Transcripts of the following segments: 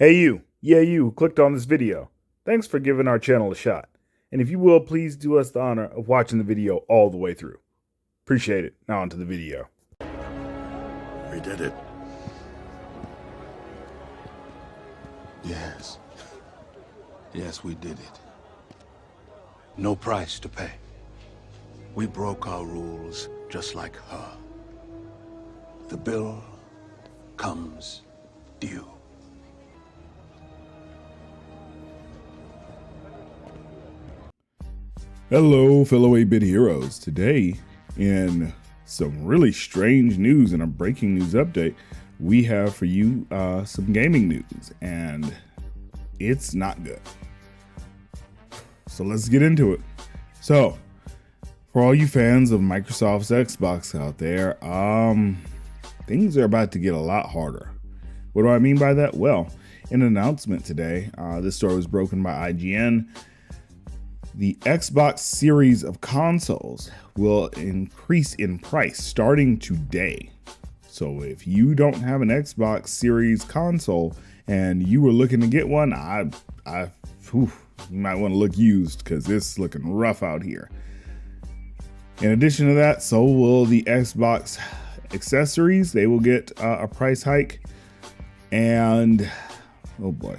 Hey you, yeah you who clicked on this video. Thanks for giving our channel a shot. And if you will, please do us the honor of watching the video all the way through. Appreciate it. Now onto the video. We did it. Yes. Yes, we did it. No price to pay. We broke our rules just like her. The bill comes due. Hello, fellow 8-bit heroes. Today, in some really strange news and a breaking news update, we have for you some gaming news, and it's not good. So let's get into it. So, for all you fans of Microsoft's Xbox out there, things are about to get a lot harder. What do I mean by that? Well, in an announcement today, this story was broken by IGN. The Xbox series of consoles will increase in price starting today. So if you don't have an Xbox series console and you were looking to get one, you might want to look used because it's looking rough out here. In addition to that, so will the Xbox accessories. They will get a price hike. And oh boy,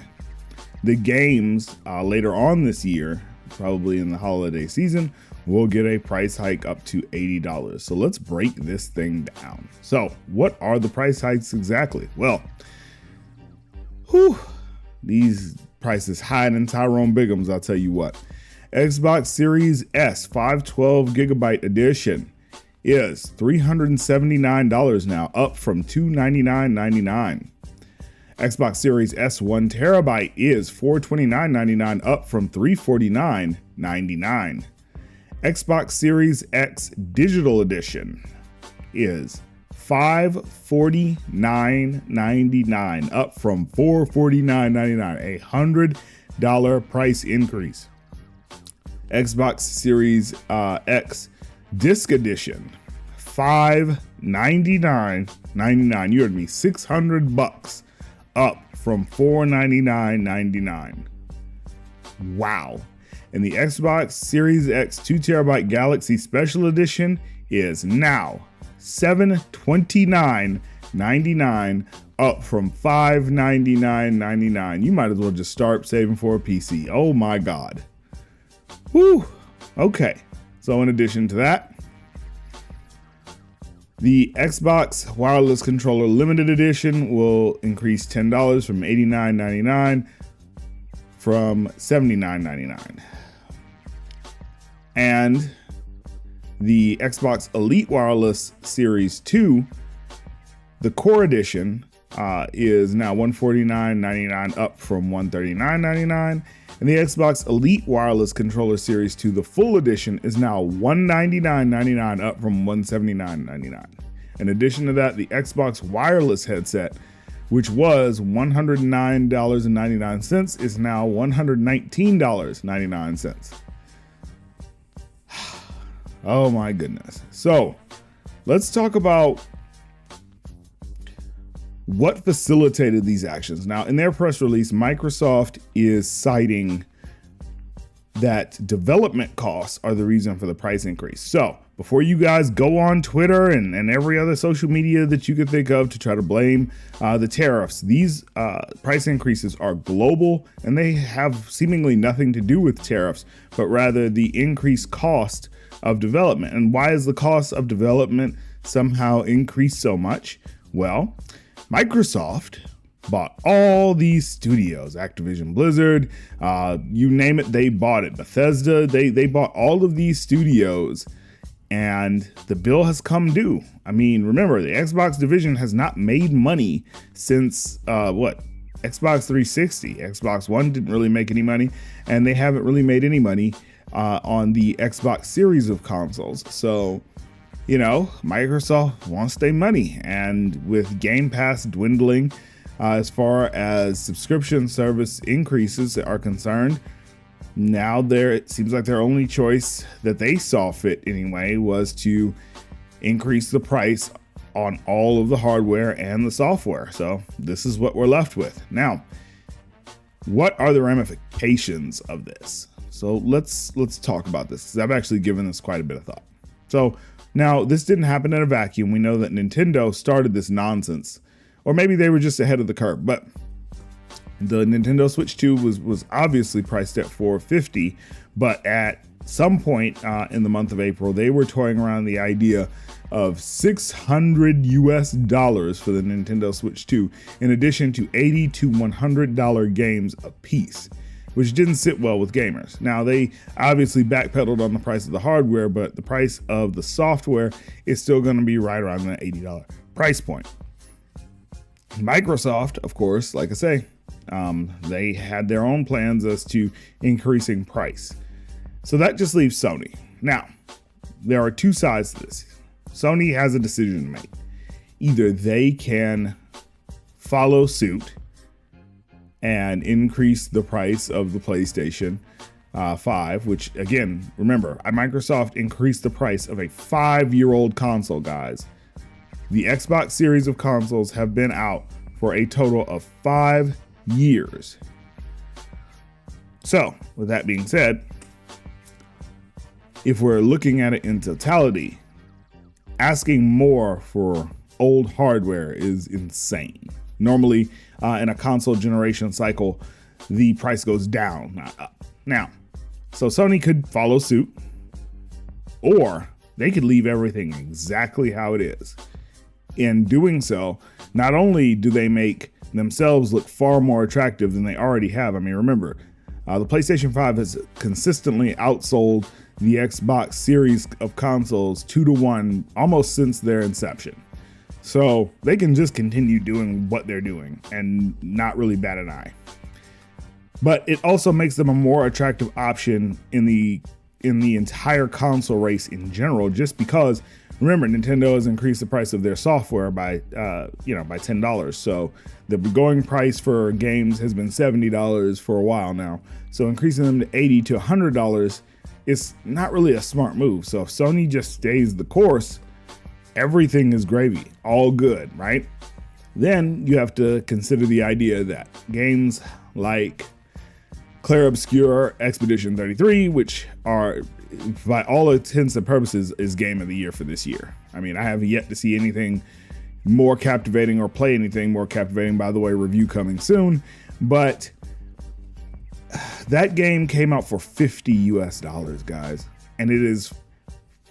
the games later on this year, probably in the holiday season, will get a price hike up to $80. So let's break this thing down. So what are the price hikes exactly? Well, these prices hide in Tyrone Biggums, I'll tell you what. Xbox Series S 512 gigabyte edition is $379 now, up from $299.99. Xbox Series S 1 terabyte is $429.99, up from $349.99. Xbox Series X Digital Edition is $549.99, up from $449.99, a $100 price increase. Xbox Series X Disc Edition, $599.99. You heard me, $600, up from $499.99. Wow. And the Xbox Series X 2 terabyte Galaxy Special Edition is now $729.99, up from $599.99. You might as well just start saving for a PC. Oh my God. Whew. Okay. So in addition to that, the Xbox Wireless Controller Limited Edition will increase $10 from $89.99 from $79.99. And the Xbox Elite Wireless Series 2, the Core Edition, is now $149.99, up from $139.99. And the Xbox Elite Wireless Controller Series 2, the full edition, is now $199.99, up from $179.99. In addition to that, the Xbox Wireless headset, which was $109.99, is now $119.99. Oh my goodness. So let's talk about what facilitated these actions. Now, in their press release, Microsoft is citing that development costs are the reason for the price increase. So before you guys go on Twitter and every other social media that you could think of to try to blame the tariffs, these price increases are global and they have seemingly nothing to do with tariffs, but rather the increased cost of development. And why is the cost of development somehow increased so much? Well, Microsoft bought all these studios, Activision Blizzard, you name it, they bought it. Bethesda, they bought all of these studios, and the bill has come due. I mean, remember, the Xbox division has not made money since, Xbox 360. Xbox One didn't really make any money, and they haven't really made any money on the Xbox series of consoles. So, you know, Microsoft wants their money, and with Game Pass dwindling as far as subscription service increases are concerned, now it seems like their only choice that they saw fit anyway was to increase the price on all of the hardware and the software. So this is what we're left with. Now, what are the ramifications of this? So let's talk about this, because I've actually given this quite a bit of thought. So now, this didn't happen in a vacuum. We know that Nintendo started this nonsense, or maybe they were just ahead of the curve, but the Nintendo Switch 2 was obviously priced at $450, but at some point in the month of April, they were toying around the idea of $600 for the Nintendo Switch 2, in addition to $80 to $100 games a piece, which didn't sit well with gamers. Now, they obviously backpedaled on the price of the hardware, but the price of the software is still going to be right around that $80 price point. Microsoft, of course, like I say, they had their own plans as to increasing price. So that just leaves Sony. Now, there are two sides to this. Sony has a decision to make. Either they can follow suit and increase the price of the PlayStation 5, which, again, remember, Microsoft increased the price of a 5-year-old console, guys. The Xbox series of consoles have been out for a total of 5 years. So, with that being said, if we're looking at it in totality, asking more for old hardware is insane. Normally, in a console generation cycle, the price goes down, not up. Now, so Sony could follow suit, or they could leave everything exactly how it is. In doing so, not only do they make themselves look far more attractive than they already have. I mean, remember, the PlayStation 5 has consistently outsold the Xbox series of consoles 2-1 almost since their inception. So they can just continue doing what they're doing and not really bat an eye. But it also makes them a more attractive option in the entire console race in general, just because, remember, Nintendo has increased the price of their software by $10. So the going price for games has been $70 for a while now. So increasing them to $80 to $100 is not really a smart move. So if Sony just stays the course, everything is gravy, all good, right? Then you have to consider the idea that games like Clair Obscur Expedition 33, which are, by all intents and purposes, is game of the year for this year. I mean, I have yet to see anything more captivating or play anything more captivating. By the way, review coming soon. But that game came out for $50, guys. And it is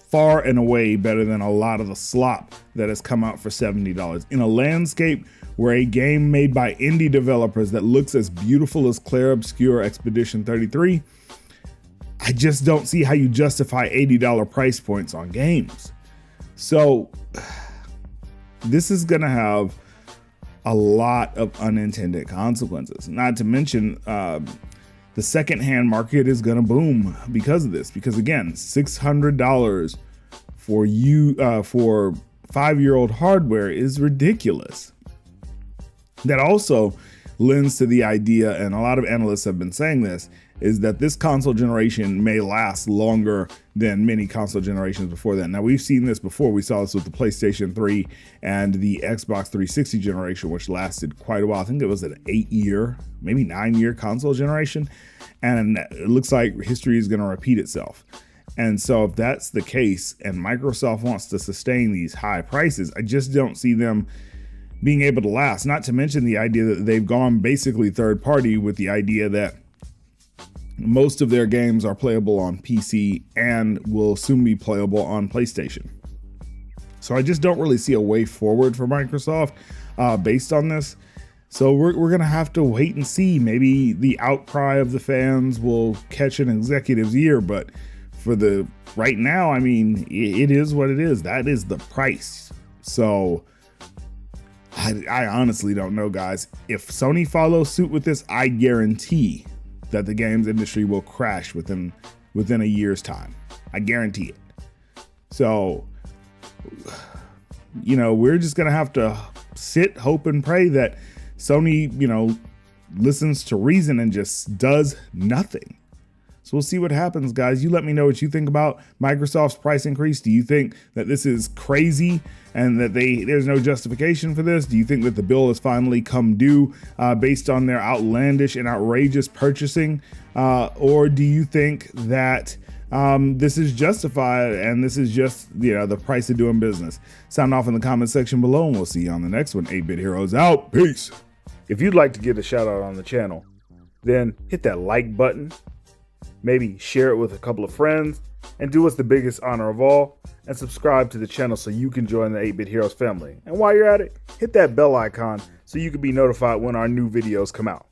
far and away better than a lot of the slop that has come out for $70. In a landscape where a game made by indie developers that looks as beautiful as Clair Obscur Expedition 33, I just don't see how you justify $80 price points on games. So this is going to have a lot of unintended consequences. Not to mention, the secondhand market is going to boom because of this. Because again, $600 for 5-year-old hardware is ridiculous. That also lends to the idea, and a lot of analysts have been saying this, is that this console generation may last longer than many console generations before that. Now, we've seen this before. We saw this with the PlayStation 3 and the Xbox 360 generation, which lasted quite a while. I think it was an 8-year, maybe 9-year console generation. And it looks like history is going to repeat itself. And so if that's the case, and Microsoft wants to sustain these high prices, I just don't see them being able to last. Not to mention the idea that they've gone basically third party with the idea that most of their games are playable on PC and will soon be playable on PlayStation. So I just don't really see a way forward for Microsoft based on this. So we're going to have to wait and see. Maybe the outcry of the fans will catch an executive's ear, but for the right now, I mean, it is what it is. That is the price. So I honestly don't know, guys. If Sony follows suit with this, I guarantee that the games industry will crash within a year's time. I guarantee it. So, we're just going to have to sit, hope, and pray that Sony, listens to reason and just does nothing. So we'll see what happens, guys. You let me know what you think about Microsoft's price increase. Do you think that this is crazy and that there's no justification for this? Do you think that the bill has finally come due based on their outlandish and outrageous purchasing? Or do you think that this is justified and this is just, the price of doing business? Sound off in the comment section below, and we'll see you on the next one. 8-Bit Heroes out. Peace. If you'd like to get a shout out on the channel, then hit that like button, maybe share it with a couple of friends, and do us the biggest honor of all, and subscribe to the channel so you can join the 8-Bit Heroes family. And while you're at it, hit that bell icon so you can be notified when our new videos come out.